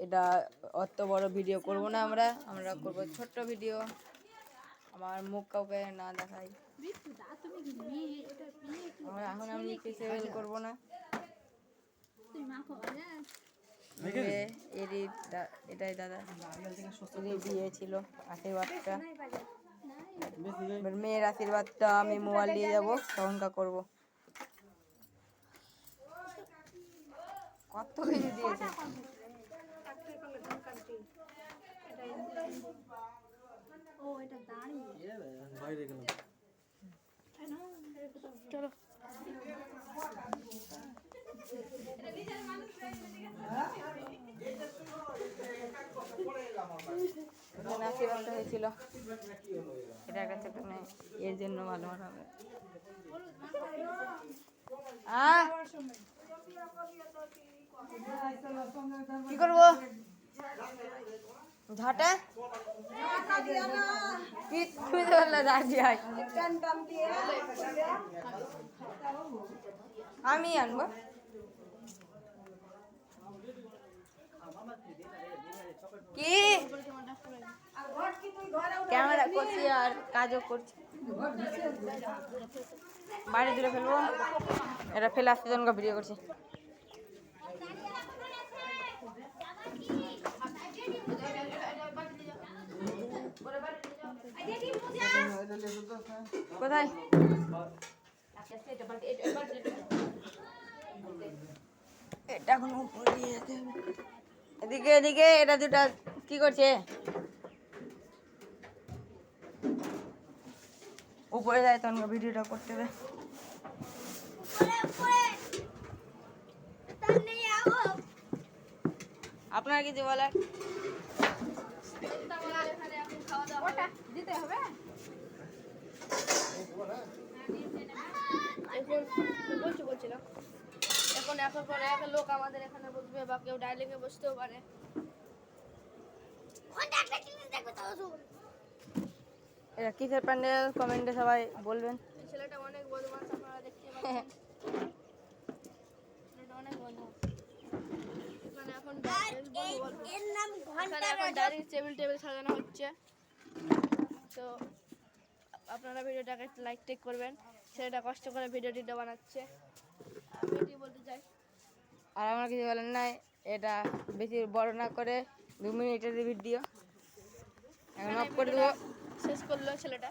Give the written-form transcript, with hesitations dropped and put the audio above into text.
এটা অত বড় ভিডিও করব না, আমরা করব ছোট্ট ভিডিও। আমার মুখ কাউকে না দেখাই। এখন আমি ফেসিয়াল করব না। এটাই দাদা বিয়ে ছিল, আশীর্বাদটা, মেয়ের আশীর্বাদটা আমি মোবাইল দিয়ে যাবো, তখনকার করবো। কত কিছু দিয়েছে। চলো আশীর্বাদটা হয়েছিল, এটার কাছে এর জন্য ভালো হবে। কি করবো ঝাঁটা কি রাজি হয়, আমি আনবো। কি ক্যামেরা করছি আর কাজও করছি, বাইরে দূরে ফেলবো। এটা ফেলে আসতে জনকে ভিডিও করছি। কোথায় এটা এখন উপরে যেতে হবে। এদিকে এদিকে এটা দুটা কি করছে, উপরে যায় তখন ভিডিওটা করতে হবে। আপনার কিছু বলার? দিতে হবে বলছিলাম এখন পরে এক লোক আমাদের এখানে বসবে বা কেউ ডাইলিংয়ে বসতেও পারে। এটা কিসের প্যান্ডেল কমেন্টে সবাই বলবেন। ছেলেটা অনেক বদমাশ, আপনারা দেখতে পাচ্ছেন। ছেলেটা অনেক বদমাশ। এখানে এখন ডাইনিং টেবিল সাজানো হচ্ছে, তো আপনারা ভিডিওটাকে লাইক টেক করবেন। ছেলেটা কষ্ট করে ভিডিওটিটা বানাচ্ছে, আমি এটি বলতে চাই। আর আমার কিছু বলেন নাই, এটা বেশি বড় না করে 2 মিনিটের ভিডিও এখন অফ করে দেবো। শেষ করলো ছেলেটা।